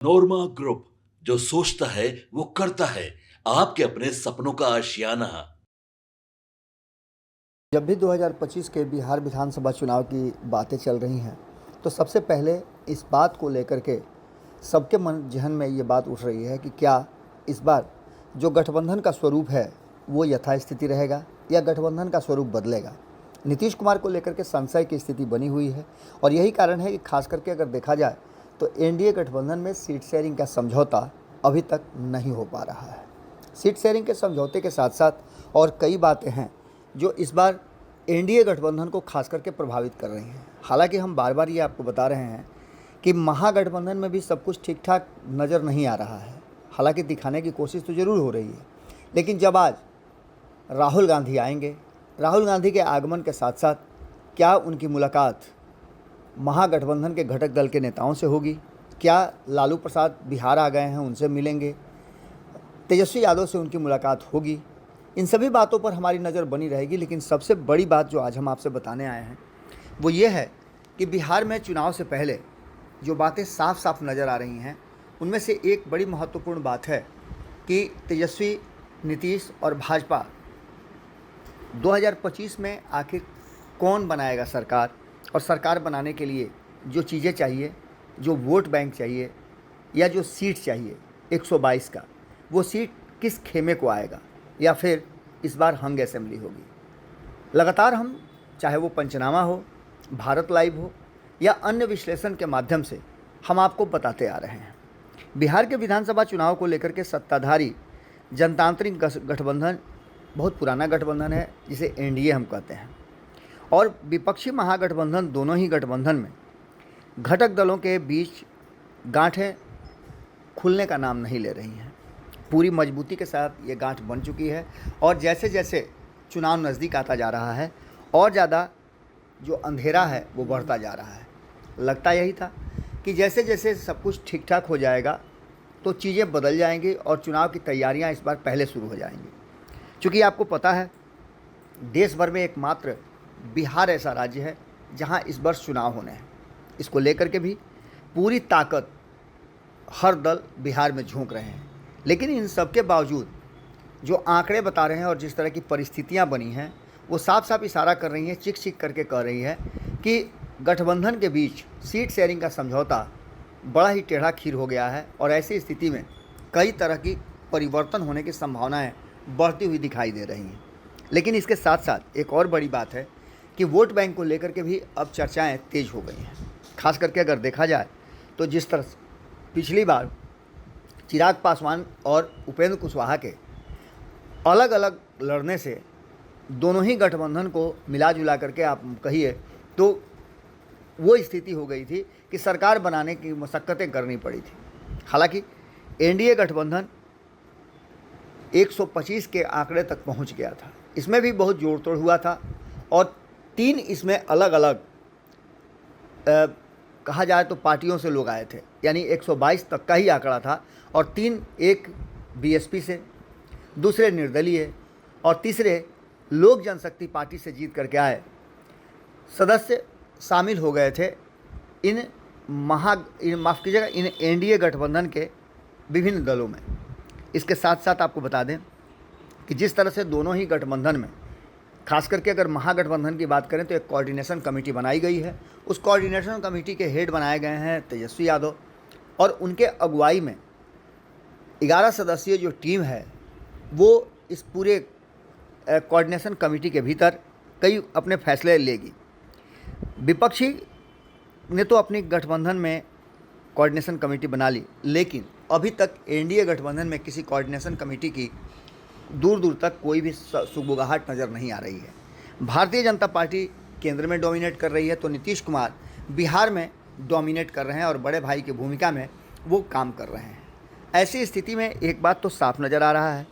नोरमा group, जो सोचता है वो करता है। आपके अपने सपनों का आशियाना। जब भी 2025 के बिहार विधानसभा चुनाव की बातें चल रही हैं तो सबसे पहले इस बात को लेकर के सबके मन जहन में ये बात उठ रही है कि क्या इस बार जो गठबंधन का स्वरूप है वो यथास्थिति रहेगा या गठबंधन का स्वरूप बदलेगा। नीतीश कुमार को लेकर के संशय की स्थिति बनी हुई है और यही कारण है कि खास करके अगर देखा जाए तो एनडीए गठबंधन में सीट शेयरिंग का समझौता अभी तक नहीं हो पा रहा है। सीट शेयरिंग के समझौते के साथ साथ और कई बातें हैं जो इस बार एनडीए गठबंधन को खास करके प्रभावित कर रही हैं। हालांकि हम बार बार ये आपको बता रहे हैं कि महागठबंधन में भी सब कुछ ठीक ठाक नज़र नहीं आ रहा है। हालांकि दिखाने की कोशिश तो ज़रूर हो रही है, लेकिन जब आज राहुल गांधी आएंगे, राहुल गांधी के आगमन के साथ साथ क्या उनकी मुलाकात महागठबंधन के घटक दल के नेताओं से होगी, क्या लालू प्रसाद बिहार आ गए हैं उनसे मिलेंगे, तेजस्वी यादव से उनकी मुलाकात होगी, इन सभी बातों पर हमारी नज़र बनी रहेगी। लेकिन सबसे बड़ी बात जो आज हम आपसे बताने आए हैं वो ये है कि बिहार में चुनाव से पहले जो बातें साफ साफ नज़र आ रही हैं उनमें से एक बड़ी महत्वपूर्ण बात है कि तेजस्वी, नीतीश और भाजपा 2025 में आखिर कौन बनाएगा सरकार, और सरकार बनाने के लिए जो चीज़ें चाहिए, जो वोट बैंक चाहिए या जो सीट चाहिए 122 का, वो सीट किस खेमे को आएगा या फिर इस बार हंग असेंबली होगी। लगातार हम, चाहे वो पंचनामा हो, भारत लाइव हो या अन्य विश्लेषण के माध्यम से हम आपको बताते आ रहे हैं। बिहार के विधानसभा चुनाव को लेकर के सत्ताधारी जनतांत्रिक गठबंधन बहुत पुराना गठबंधन है जिसे एनडीए हम कहते हैं, और विपक्षी महागठबंधन, दोनों ही गठबंधन में घटक दलों के बीच गांठें खुलने का नाम नहीं ले रही हैं। पूरी मजबूती के साथ ये गांठ बन चुकी है और जैसे जैसे चुनाव नज़दीक आता जा रहा है और ज़्यादा जो अंधेरा है वो बढ़ता जा रहा है। लगता यही था कि जैसे जैसे सब कुछ ठीक ठाक हो जाएगा तो चीज़ें बदल जाएंगी और चुनाव की तैयारियां इस बार पहले शुरू हो जाएंगी। क्योंकि आपको पता है देश भर में एकमात्र बिहार ऐसा राज्य है जहां इस वर्ष चुनाव होने हैं। इसको लेकर के भी पूरी ताकत हर दल बिहार में झोंक रहे हैं। लेकिन इन सब के बावजूद जो आंकड़े बता रहे हैं और जिस तरह की परिस्थितियां बनी हैं वो साफ साफ इशारा कर रही हैं, चिक चिक करके कह रही है कि गठबंधन के बीच सीट शेयरिंग का समझौता बड़ा ही टेढ़ा खीर हो गया है और ऐसी स्थिति में कई तरह की परिवर्तन होने की संभावनाएं बढ़ती हुई दिखाई दे रही हैं। लेकिन इसके साथ साथ एक और बड़ी बात है कि वोट बैंक को लेकर के भी अब चर्चाएं तेज हो गई हैं। खास करके अगर देखा जाए तो जिस तरह पिछली बार चिराग पासवान और उपेंद्र कुशवाहा के अलग अलग लड़ने से दोनों ही गठबंधन को मिला जुला करके आप कहिए तो वो स्थिति हो गई थी कि सरकार बनाने की मशक्क़तें करनी पड़ी थी। हालांकि एनडीए गठबंधन 125 के आंकड़े तक पहुंच गया था। इसमें भी बहुत जोड़ तोड़ हुआ था और 3 इसमें अलग अलग कहा जाए तो पार्टियों से लोग आए थे, यानी 122 तक का ही आंकड़ा था और 3 एक बीएसपी से, दूसरे निर्दलीय और तीसरे लोक जनशक्ति पार्टी से जीत करके आए सदस्य शामिल हो गए थे इन माफ़ कीजिएगा इन एनडीए गठबंधन के विभिन्न दलों में। इसके साथ साथ आपको बता दें कि जिस तरह से दोनों ही गठबंधन में, खास करके अगर महागठबंधन की बात करें तो एक कोऑर्डिनेशन कमेटी बनाई गई है। उस कोऑर्डिनेशन कमेटी के हेड बनाए गए हैं तेजस्वी यादव और उनके अगुवाई में 11 सदस्यीय जो टीम है वो इस पूरे कोऑर्डिनेशन कमेटी के भीतर कई अपने फैसले लेगी। विपक्षी ने तो अपनी गठबंधन में कोऑर्डिनेशन कमेटी बना ली, लेकिन अभी तक एनडीए गठबंधन में किसी कोऑर्डिनेशन कमेटी की दूर दूर तक कोई भी सुगबुगाहट नज़र नहीं आ रही है। भारतीय जनता पार्टी केंद्र में डोमिनेट कर रही है तो नीतीश कुमार बिहार में डोमिनेट कर रहे हैं और बड़े भाई की भूमिका में वो काम कर रहे हैं। ऐसी स्थिति में एक बात तो साफ नज़र आ रहा है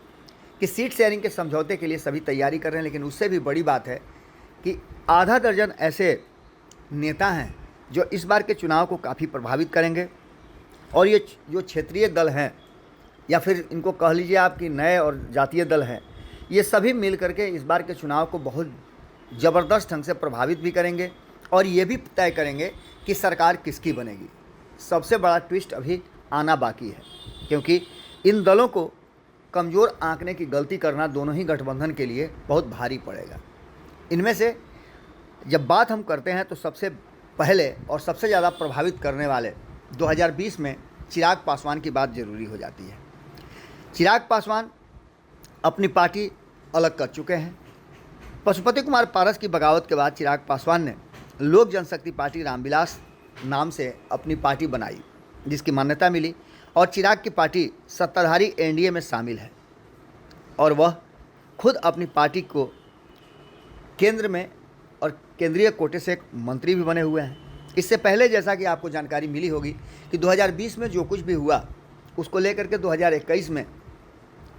कि सीट शेयरिंग के समझौते के लिए सभी तैयारी कर रहे हैं, लेकिन उससे भी बड़ी बात है कि आधा दर्जन ऐसे नेता हैं जो इस बार के चुनाव को काफ़ी प्रभावित करेंगे और ये जो क्षेत्रीय दल हैं या फिर इनको कह लीजिए आपकी नए और जातीय दल हैं, ये सभी मिल करके इस बार के चुनाव को बहुत ज़बरदस्त ढंग से प्रभावित भी करेंगे और ये भी तय करेंगे कि सरकार किसकी बनेगी। सबसे बड़ा ट्विस्ट अभी आना बाकी है, क्योंकि इन दलों को कमज़ोर आंकने की गलती करना दोनों ही गठबंधन के लिए बहुत भारी पड़ेगा। इनमें से जब बात हम करते हैं तो सबसे पहले और सबसे ज़्यादा प्रभावित करने वाले 2020 में चिराग पासवान की बात ज़रूरी हो जाती है। चिराग पासवान अपनी पार्टी अलग कर चुके हैं। पशुपति कुमार पारस की बगावत के बाद चिराग पासवान ने लोक जनशक्ति पार्टी रामविलास नाम से अपनी पार्टी बनाई, जिसकी मान्यता मिली, और चिराग की पार्टी सत्ताधारी एनडीए में शामिल है और वह खुद अपनी पार्टी को केंद्र में और केंद्रीय कोटे से एक मंत्री भी बने हुए हैं। इससे पहले जैसा कि आपको जानकारी मिली होगी कि 2020 में जो कुछ भी हुआ उसको लेकर के 2021 में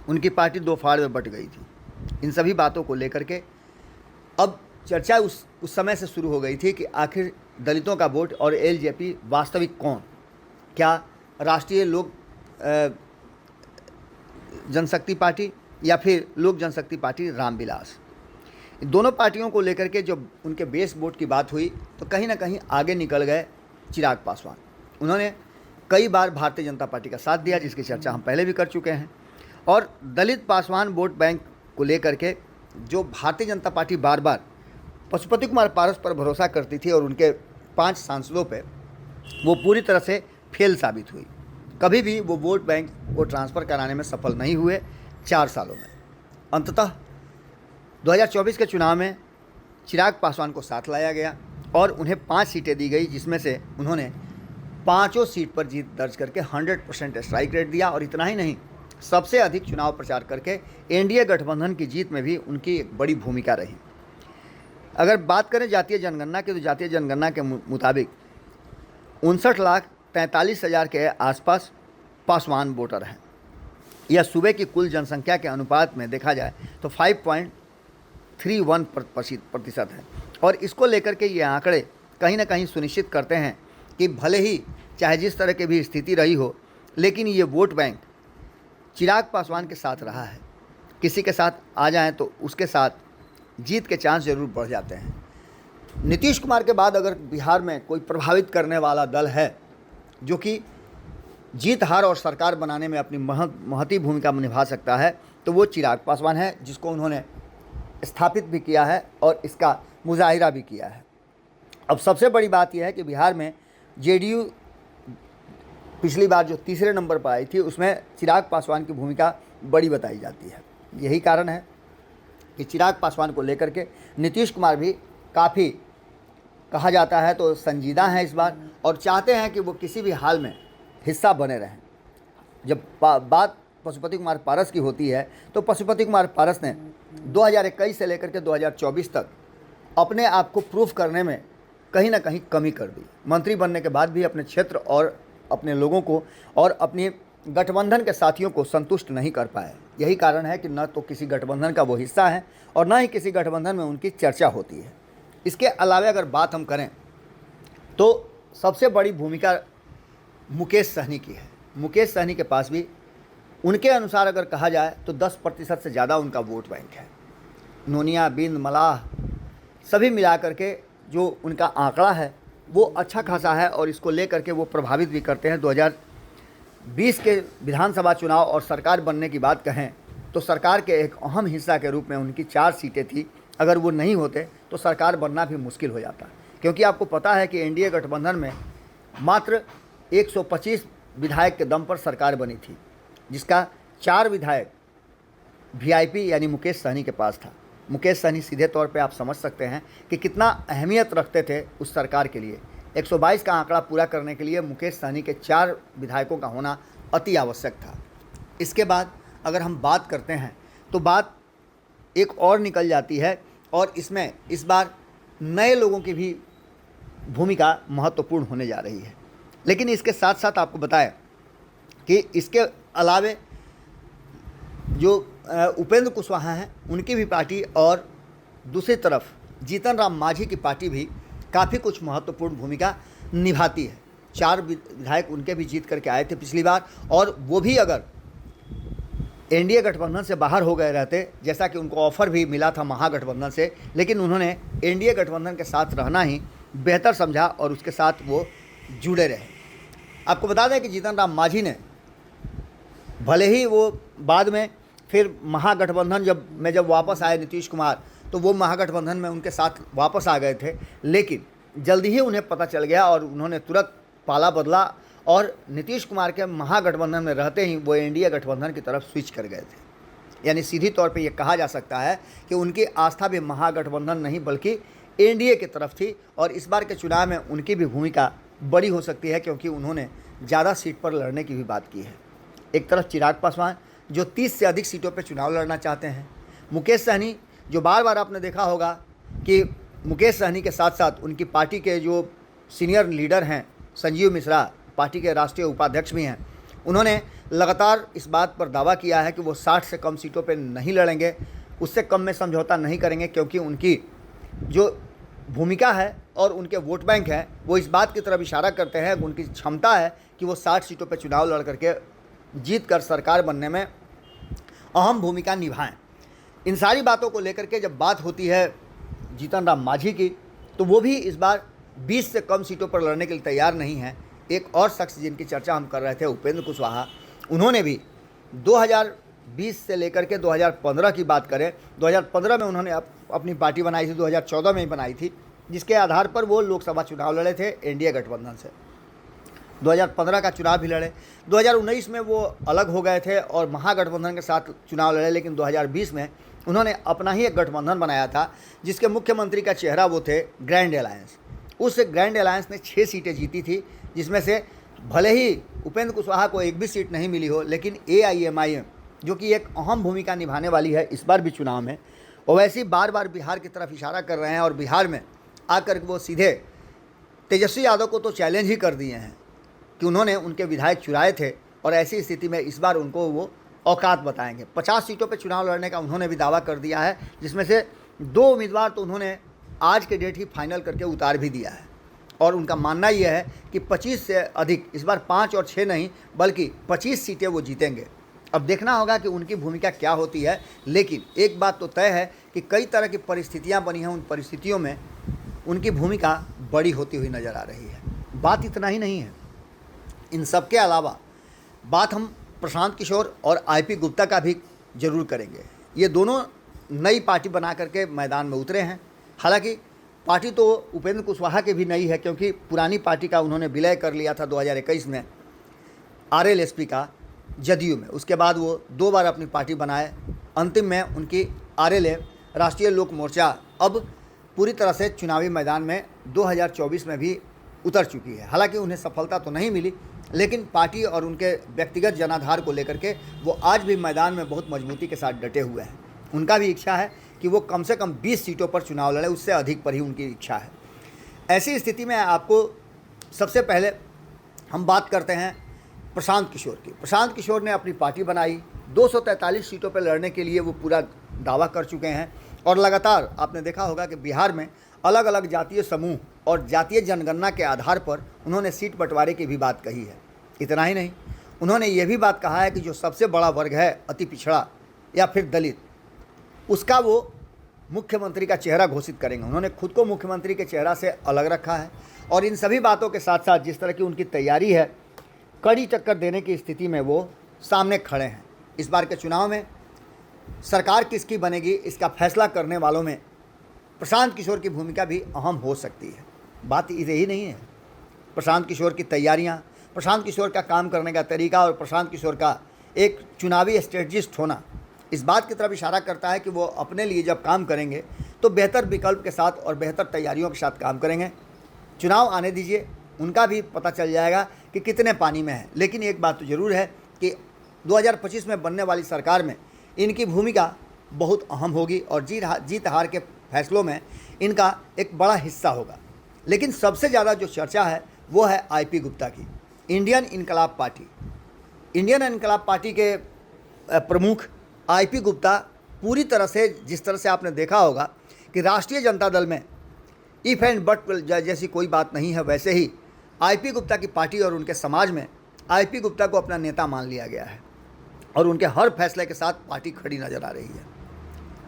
उनकी पार्टी दो फाड़ में बट गई थी। इन सभी बातों को लेकर के अब चर्चा उस समय से शुरू हो गई थी कि आखिर दलितों का वोट और एलजेपी वास्तविक कौन, क्या राष्ट्रीय लोक जनशक्ति पार्टी या फिर लोक जनशक्ति पार्टी रामविलास। दोनों पार्टियों को लेकर के जब उनके बेस वोट की बात हुई तो कहीं ना कहीं आगे निकल गए चिराग पासवान। उन्होंने कई बार भारतीय जनता पार्टी का साथ दिया, जिसकी चर्चा हम पहले भी कर चुके हैं। और दलित पासवान वोट बैंक को लेकर के जो भारतीय जनता पार्टी बार बार पशुपति कुमार पारस पर भरोसा करती थी और उनके 5 सांसदों पे, वो पूरी तरह से फेल साबित हुई। कभी भी वो वोट बैंक को ट्रांसफ़र कराने में सफल नहीं हुए 4 सालों में। अंततः 2024 के चुनाव में चिराग पासवान को साथ लाया गया और उन्हें 5 सीटें दी गई, जिसमें से उन्होंने 5 सीट पर जीत दर्ज करके 100% स्ट्राइक रेट दिया। और इतना ही नहीं, सबसे अधिक चुनाव प्रचार करके एनडीए गठबंधन की जीत में भी उनकी एक बड़ी भूमिका रही। अगर बात करें जातीय जनगणना की, तो जातीय जनगणना के मुताबिक 59,43,000 के आसपास पासवान वोटर हैं। यह सूबे की कुल जनसंख्या के अनुपात में देखा जाए तो 5.31% है। और इसको लेकर के ये आंकड़े कहीं ना कहीं सुनिश्चित करते हैं कि भले ही चाहे जिस तरह की भी स्थिति रही हो, लेकिन ये वोट बैंक चिराग पासवान के साथ रहा है। किसी के साथ आ जाएं तो उसके साथ जीत के चांस जरूर बढ़ जाते हैं। नीतीश कुमार के बाद अगर बिहार में कोई प्रभावित करने वाला दल है जो कि जीत हार और सरकार बनाने में अपनी महती भूमिका निभा सकता है, तो वो चिराग पासवान है, जिसको उन्होंने स्थापित भी किया है और इसका मुजाहिरा भी किया है। अब सबसे बड़ी बात यह है कि बिहार में जेडीयू पिछली बार जो तीसरे नंबर पर आई थी, उसमें चिराग पासवान की भूमिका बड़ी बताई जाती है। यही कारण है कि चिराग पासवान को लेकर के नीतीश कुमार भी काफ़ी, कहा जाता है तो संजीदा हैं इस बार, और चाहते हैं कि वो किसी भी हाल में हिस्सा बने रहें। जब बात पशुपति कुमार पारस की होती है तो पशुपति कुमार पारस ने 2021 से लेकर के 2024 तक अपने आप को प्रूफ करने में कहीं ना कहीं कमी कर दी। मंत्री बनने के बाद भी अपने क्षेत्र और अपने लोगों को और अपने गठबंधन के साथियों को संतुष्ट नहीं कर पाए। यही कारण है कि न तो किसी गठबंधन का वो हिस्सा है और न ही किसी गठबंधन में उनकी चर्चा होती है। इसके अलावा अगर बात हम करें तो सबसे बड़ी भूमिका मुकेश सहनी की है। मुकेश सहनी के पास भी उनके अनुसार अगर कहा जाए तो 10% से ज़्यादा उनका वोट बैंक है। नोनिया, बिंद, मलाह सभी मिला करके जो उनका आंकड़ा है वो अच्छा खासा है और इसको लेकर के वो प्रभावित भी करते हैं। 2020 के विधानसभा चुनाव और सरकार बनने की बात कहें तो सरकार के एक अहम हिस्सा के रूप में उनकी 4 सीटें थी। अगर वो नहीं होते तो सरकार बनना भी मुश्किल हो जाता, क्योंकि आपको पता है कि एनडीए गठबंधन में मात्र 125 विधायक के दम पर सरकार बनी थी, जिसका 4 विधायक वीआईपी यानी मुकेश सहनी के पास था। मुकेश सहनी सीधे तौर पे आप समझ सकते हैं कि कितना अहमियत रखते थे उस सरकार के लिए। 122 का आंकड़ा पूरा करने के लिए मुकेश सहनी के 4 विधायकों का होना अति आवश्यक था। इसके बाद अगर हम बात करते हैं तो बात एक और निकल जाती है और इसमें इस बार नए लोगों की भी भूमिका महत्वपूर्ण होने जा रही है। लेकिन इसके साथ साथ आपको बताएं कि इसके अलावे जो उपेंद्र कुशवाहा हैं उनकी भी पार्टी और दूसरी तरफ जीतन राम मांझी की पार्टी भी काफ़ी कुछ महत्वपूर्ण भूमिका निभाती है। 4 विधायक उनके भी जीत करके आए थे पिछली बार, और वो भी अगर एनडीए गठबंधन से बाहर हो गए रहते, जैसा कि उनको ऑफर भी मिला था महागठबंधन से, लेकिन उन्होंने एनडीए गठबंधन के साथ रहना ही बेहतर समझा और उसके साथ वो जुड़े रहे। आपको बता दें कि जीतन राम मांझी ने भले ही वो बाद में फिर महागठबंधन जब वापस आए नीतीश कुमार, तो वो महागठबंधन में उनके साथ वापस आ गए थे, लेकिन जल्दी ही उन्हें पता चल गया और उन्होंने तुरंत पाला बदला और नीतीश कुमार के महागठबंधन में रहते ही वो एनडीए गठबंधन की तरफ स्विच कर गए थे। यानी सीधी तौर पे ये कहा जा सकता है कि उनकी आस्था भी महागठबंधन नहीं बल्कि एनडीए की तरफ थी और इस बार के चुनाव में उनकी भी भूमिका बड़ी हो सकती है, क्योंकि उन्होंने ज़्यादा सीट पर लड़ने की भी बात की है। एक तरफ चिराग पासवान जो 30 से अधिक सीटों पर चुनाव लड़ना चाहते हैं, मुकेश सहनी जो बार बार आपने देखा होगा कि मुकेश सहनी के साथ साथ उनकी पार्टी के जो सीनियर लीडर हैं संजीव मिश्रा, पार्टी के राष्ट्रीय उपाध्यक्ष भी हैं, उन्होंने लगातार इस बात पर दावा किया है कि वो 60 से कम सीटों पर नहीं लड़ेंगे, उससे कम में समझौता नहीं करेंगे, क्योंकि उनकी जो भूमिका है और उनके वोट बैंक है वो इस बात की तरफ इशारा करते हैं, उनकी क्षमता है कि वो 60 सीटों पर चुनाव लड़ करके जीत कर सरकार बनने में अहम भूमिका निभाएं। इन सारी बातों को लेकर के जब बात होती है जीतन राम मांझी की, तो वो भी इस बार 20 से कम सीटों पर लड़ने के लिए तैयार नहीं है। एक और शख्स जिनकी चर्चा हम कर रहे थे, उपेंद्र कुशवाहा, उन्होंने भी 2020 से लेकर के 2015 की बात करें, 2015 में उन्होंने अपनी पार्टी बनाई थी, 2014 में ही बनाई थी, जिसके आधार पर वो लोकसभा चुनाव लड़े थे एनडीए गठबंधन से। 2015 का चुनाव भी लड़े, 2019 में वो अलग हो गए थे और महागठबंधन के साथ चुनाव लड़े, लेकिन 2020 में उन्होंने अपना ही एक गठबंधन बनाया था जिसके मुख्यमंत्री का चेहरा वो थे ग्रैंड अलायंस। उस ग्रैंड अलायंस ने 6 सीटें जीती थी, जिसमें से भले ही उपेंद्र कुशवाहा को एक भी सीट नहीं मिली हो, लेकिन AIMIM जो कि एक अहम भूमिका निभाने वाली है इस बार भी चुनाव में, और वैसे ही बार बार बिहार की तरफ इशारा कर रहे हैं और बिहार में आकर वो सीधे तेजस्वी यादव को तो चैलेंज ही कर दिए हैं कि उन्होंने उनके विधायक चुराए थे और ऐसी स्थिति में इस बार उनको वो औकात बताएंगे। 50 सीटों पर चुनाव लड़ने का उन्होंने भी दावा कर दिया है, जिसमें से 2 उम्मीदवार तो उन्होंने आज के डेट ही फाइनल करके उतार भी दिया है और उनका मानना यह है कि 25 से अधिक, इस बार 5 और 6 नहीं बल्कि 25 सीटें वो जीतेंगे। अब देखना होगा कि उनकी भूमिका क्या होती है, लेकिन एक बात तो तय है कि कई तरह की परिस्थितियां बनी हैं, उन परिस्थितियों में उनकी भूमिका बड़ी होती हुई नज़र आ रही है। बात इतना ही नहीं है, इन सब के अलावा बात हम प्रशांत किशोर और IP गुप्ता का भी जरूर करेंगे। ये दोनों नई पार्टी बना करके मैदान में उतरे हैं। हालांकि पार्टी तो उपेंद्र कुशवाहा की भी नई है, क्योंकि पुरानी पार्टी का उन्होंने विलय कर लिया था 2021 में RLSP का जदयू में। उसके बाद वो 2 बार अपनी पार्टी बनाए, अंतिम में उनकी RLA राष्ट्रीय लोक मोर्चा अब पूरी तरह से चुनावी मैदान में 2024 में भी उतर चुकी है। हालांकि उन्हें सफलता तो नहीं मिली, लेकिन पार्टी और उनके व्यक्तिगत जनाधार को लेकर के वो आज भी मैदान में बहुत मजबूती के साथ डटे हुए हैं। उनका भी इच्छा है कि वो कम से कम 20 सीटों पर चुनाव लड़े, उससे अधिक पर ही उनकी इच्छा है। ऐसी स्थिति में आपको सबसे पहले हम बात करते हैं प्रशांत किशोर की। प्रशांत किशोर ने अपनी पार्टी बनाई, 243 सीटों पर लड़ने के लिए वो पूरा दावा कर चुके हैं और लगातार आपने देखा होगा कि बिहार में अलग अलग जातीय समूह और जातीय जनगणना के आधार पर उन्होंने सीट बंटवारे की भी बात कही है। इतना ही नहीं, उन्होंने ये भी बात कहा है कि जो सबसे बड़ा वर्ग है अति पिछड़ा या फिर दलित, उसका वो मुख्यमंत्री का चेहरा घोषित करेंगे। उन्होंने खुद को मुख्यमंत्री के चेहरा से अलग रखा है और इन सभी बातों के साथ साथ जिस तरह की उनकी तैयारी है, कड़ी टक्कर देने की स्थिति में वो सामने खड़े हैं। इस बार के चुनाव में सरकार किसकी बनेगी, इसका फैसला करने वालों में प्रशांत किशोर की भूमिका भी अहम हो सकती है। बात यही नहीं है, प्रशांत किशोर की तैयारियां, प्रशांत किशोर का काम करने का तरीका और प्रशांत किशोर का एक चुनावी स्ट्रेटजिस्ट होना इस बात की तरफ इशारा करता है कि वो अपने लिए जब काम करेंगे तो बेहतर विकल्प के साथ और बेहतर तैयारियों के साथ काम करेंगे। चुनाव आने दीजिए, उनका भी पता चल जाएगा कि कितने पानी में है। लेकिन एक बात तो ज़रूर है कि 2025 में बनने वाली सरकार में इनकी भूमिका बहुत अहम होगी और जीत हार के फैसलों में इनका एक बड़ा हिस्सा होगा। लेकिन सबसे ज़्यादा जो चर्चा है वो है IP गुप्ता की। इंडियन इनकलाब पार्टी के प्रमुख IP गुप्ता पूरी तरह से, जिस तरह से आपने देखा होगा कि राष्ट्रीय जनता दल में इफ एंड बट जैसी कोई बात नहीं है, वैसे ही IP गुप्ता की पार्टी और उनके समाज में IP गुप्ता को अपना नेता मान लिया गया है और उनके हर फैसले के साथ पार्टी खड़ी नज़र आ रही है।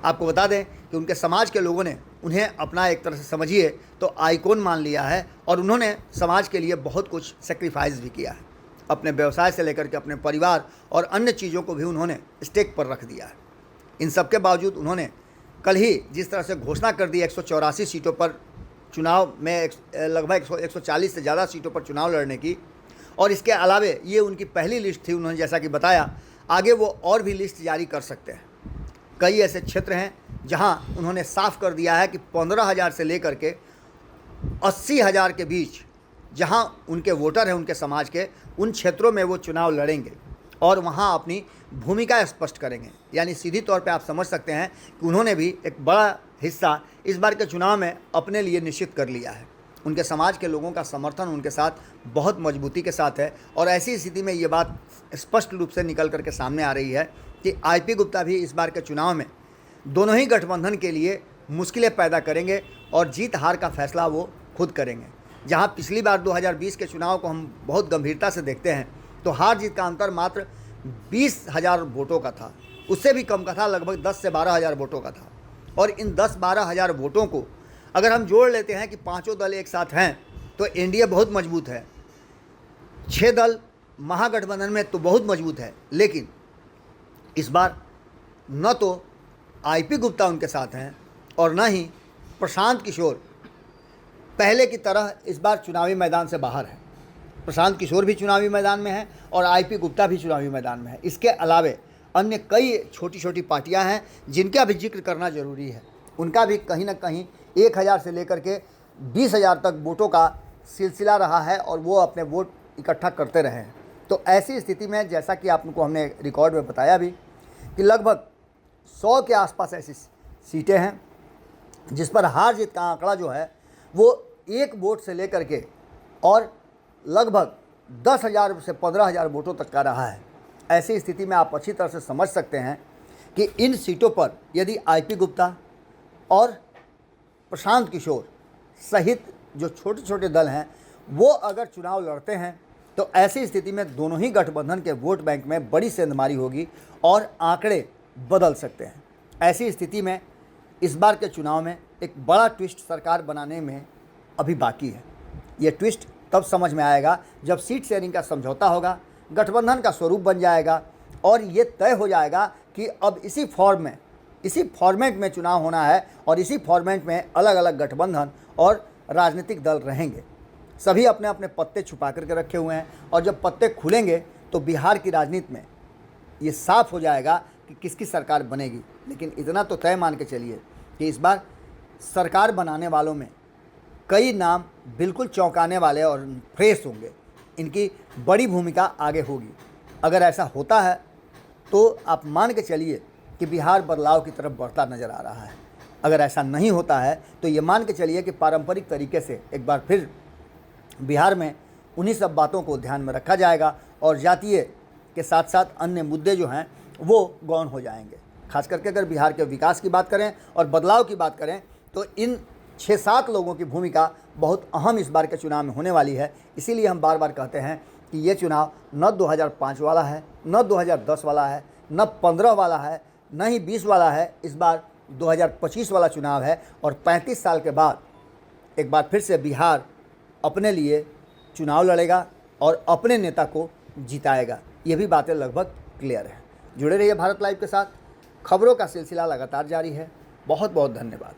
आपको बता दें कि उनके समाज के लोगों ने उन्हें अपना एक तरह से समझिए तो आइकॉन मान लिया है और उन्होंने समाज के लिए बहुत कुछ सेक्रीफाइस भी किया है। अपने व्यवसाय से लेकर के अपने परिवार और अन्य चीज़ों को भी उन्होंने स्टेक पर रख दिया है। इन सब के बावजूद उन्होंने कल ही जिस तरह से घोषणा कर दी 184 सीटों पर चुनाव में लगभग 140 से ज़्यादा सीटों पर चुनाव लड़ने की, और इसके अलावे ये उनकी पहली लिस्ट थी। उन्होंने जैसा कि बताया आगे वो और भी लिस्ट जारी कर सकते हैं। कई ऐसे क्षेत्र हैं जहां उन्होंने साफ कर दिया है कि 15,000 से लेकर के 80,000 के बीच जहां उनके वोटर हैं उनके समाज के, उन क्षेत्रों में वो चुनाव लड़ेंगे और वहां अपनी भूमिका स्पष्ट करेंगे। यानी सीधी तौर पे आप समझ सकते हैं कि उन्होंने भी एक बड़ा हिस्सा इस बार के चुनाव में अपने लिए निश्चित कर लिया है। उनके समाज के लोगों का समर्थन उनके साथ बहुत मजबूती के साथ है और ऐसी स्थिति में ये बात स्पष्ट रूप से निकल करके सामने आ रही है कि आईपी गुप्ता भी इस बार के चुनाव में दोनों ही गठबंधन के लिए मुश्किलें पैदा करेंगे और जीत हार का फैसला वो खुद करेंगे। जहां पिछली बार 2020 के चुनाव को हम बहुत गंभीरता से देखते हैं तो हार जीत का अंतर मात्र 20,000 वोटों का था, उससे भी कम का था, लगभग 10 से 12,000 वोटों का था। और इन 10-12,000 वोटों को अगर हम जोड़ लेते हैं कि पांचों दल एक साथ हैं तो एनडीए बहुत मजबूत है, 6 दल महागठबंधन में तो बहुत मजबूत है। लेकिन इस बार न तो आईपी गुप्ता उनके साथ हैं और न ही प्रशांत किशोर पहले की तरह इस बार चुनावी मैदान से बाहर है। प्रशांत किशोर भी चुनावी मैदान में है और आईपी गुप्ता भी चुनावी मैदान में है। इसके अलावे अन्य कई छोटी छोटी पार्टियां हैं जिनका भी जिक्र करना ज़रूरी है। उनका भी कहीं ना कहीं 1,000 से लेकर के 20,000 तक वोटों का सिलसिला रहा है और वो अपने वोट इकट्ठा करते रहे हैं। तो ऐसी स्थिति में जैसा कि आपको हमने रिकॉर्ड में बताया भी कि लगभग 100 के आसपास ऐसी सीटें हैं जिस पर हार जीत का आंकड़ा जो है वो 1 वोट से लेकर के और लगभग 10,000 से 15,000 वोटों तक का रहा है। ऐसी स्थिति में आप अच्छी तरह से समझ सकते हैं कि इन सीटों पर यदि आईपी गुप्ता और प्रशांत किशोर सहित जो छोटे छोटे दल हैं वो अगर चुनाव लड़ते हैं तो ऐसी स्थिति में दोनों ही गठबंधन के वोट बैंक में बड़ी सेंधमारी होगी और आंकड़े बदल सकते हैं। ऐसी स्थिति में इस बार के चुनाव में एक बड़ा ट्विस्ट सरकार बनाने में अभी बाकी है। ये ट्विस्ट तब समझ में आएगा जब सीट शेयरिंग का समझौता होगा, गठबंधन का स्वरूप बन जाएगा और ये तय हो जाएगा कि अब इसी फॉर्मेट में चुनाव होना है और इसी फॉर्मेट में अलग अलग गठबंधन और राजनीतिक दल रहेंगे। सभी अपने अपने पत्ते छुपा करके रखे हुए हैं और जब पत्ते खुलेंगे तो बिहार की राजनीति में ये साफ हो जाएगा कि किसकी सरकार बनेगी। लेकिन इतना तो तय मान के चलिए कि इस बार सरकार बनाने वालों में कई नाम बिल्कुल चौंकाने वाले और फ्रेश होंगे। इनकी बड़ी भूमिका आगे होगी। अगर ऐसा होता है तो आप मान के चलिए कि बिहार बदलाव की तरफ बढ़ता नज़र आ रहा है। अगर ऐसा नहीं होता है तो ये मान के चलिए कि पारंपरिक तरीके से एक बार फिर बिहार में उन्हीं सब बातों को ध्यान में रखा जाएगा और जातीय के साथ साथ अन्य मुद्दे जो हैं वो गौण हो जाएंगे। खास करके अगर बिहार के विकास की बात करें और बदलाव की बात करें तो इन 6-7 लोगों की भूमिका बहुत अहम इस बार के चुनाव में होने वाली है। इसीलिए हम बार बार कहते हैं कि ये चुनाव न 2005 वाला है, न 2010 वाला है, न 15 वाला है, न ही 20 वाला है। इस बार 2025 वाला चुनाव है और 35 साल के बाद एक बार फिर से बिहार अपने लिए चुनाव लड़ेगा और अपने नेता को जिताएगा। ये भी बातें लगभग क्लियर हैं। जुड़े रहिए भारत लाइव के साथ। खबरों का सिलसिला लगातार जारी है। बहुत बहुत धन्यवाद।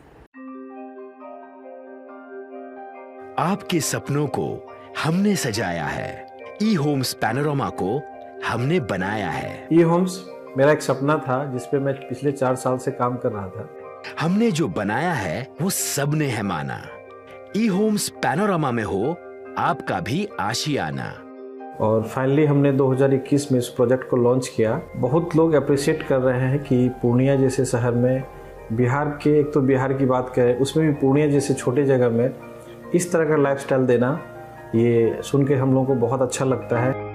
आपके सपनों को हमने सजाया है, ई होम्स पैनोरामा को हमने बनाया है। ई होम्स मेरा एक सपना था जिस पे मैं पिछले 4 साल से काम कर रहा था। हमने जो बनाया है वो सबने है माना। ई होम्स पैनोरामा में हो आपका भी आशियाना। और फाइनली हमने 2021 में इस प्रोजेक्ट को लॉन्च किया। बहुत लोग अप्रिशिएट कर रहे हैं कि पूर्णिया जैसे शहर में बिहार के, एक तो बिहार की बात करें उसमें भी पूर्णिया जैसे छोटे जगह में इस तरह का लाइफस्टाइल देना, ये सुन के हम लोगों को बहुत अच्छा लगता है।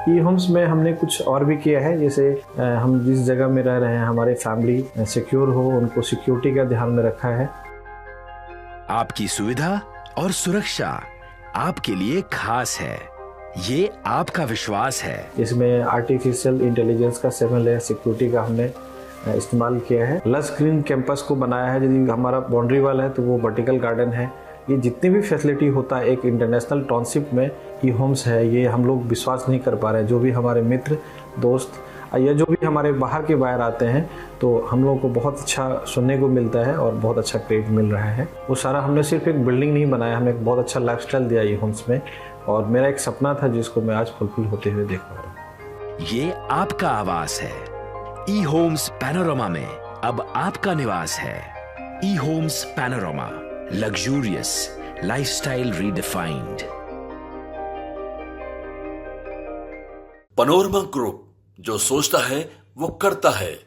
ई होम्स में हमने कुछ और भी किया है, जैसे हम जिस जगह में रह रहे हैं हमारे फैमिली सिक्योर हो, उनको सिक्योरिटी का ध्यान में रखा है। आपकी सुविधा और सुरक्षा आपके लिए खास है। ये आपका विश्वास है। इसमें आर्टिफिशियल इंटेलिजेंस का 7 लेयर सिक्योरिटी का हमने इस्तेमाल किया है। लस ग्रीन कैंपस को बनाया है। यदि हमारा बाउंड्री वाल है तो वो वर्टिकल गार्डन है। ये जितनी भी फैसिलिटी होता है एक इंटरनेशनल टाउनशिप में, ई होम्स है, ये हम लोग विश्वास नहीं कर पा रहे हैं। जो भी हमारे मित्र दोस्त या जो भी हमारे बाहर के बाहर आते हैं तो हम लोगों को बहुत अच्छा सुनने को मिलता है और बहुत अच्छा क्रेडिट मिल रहा है। वो सारा हमने सिर्फ एक बिल्डिंग नहीं बनाया, हमने एक बहुत अच्छा लाइफस्टाइल दिया ई होम्स में, और मेरा एक सपना था जिसको मैं आज फुलफिल होते हुए देख पा रहा हूँ। ये आपका आवास है। ई होम्स पैनोरामा में अब आपका निवास है। E Homes Panorama, luxurious lifestyle redefined. Panorama group, जो सोचता है वो करता है।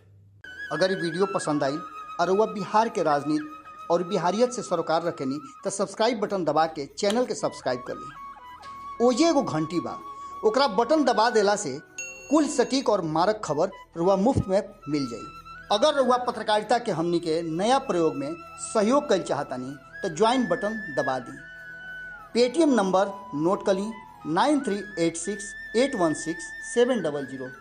अगर ये वीडियो पसंद आई और वह बिहार के राजनीति और बिहारियत से सरोकार रखेनी तो सब्सक्राइब बटन दबा के चैनल के सब्सक्राइब कर ली। ओजे एगो घंटी बा, ओकरा बटन दबा देला से कुल सटीक और मारक खबर रुआ मुफ्त में मिल जाई। अगर रुआ पत्रकारिता के हमनी के नया प्रयोग में सहयोग कर चाहतानी तो ज्वाइन बटन दबा दी। पेटीएम नंबर नोट कर ली 9386816700।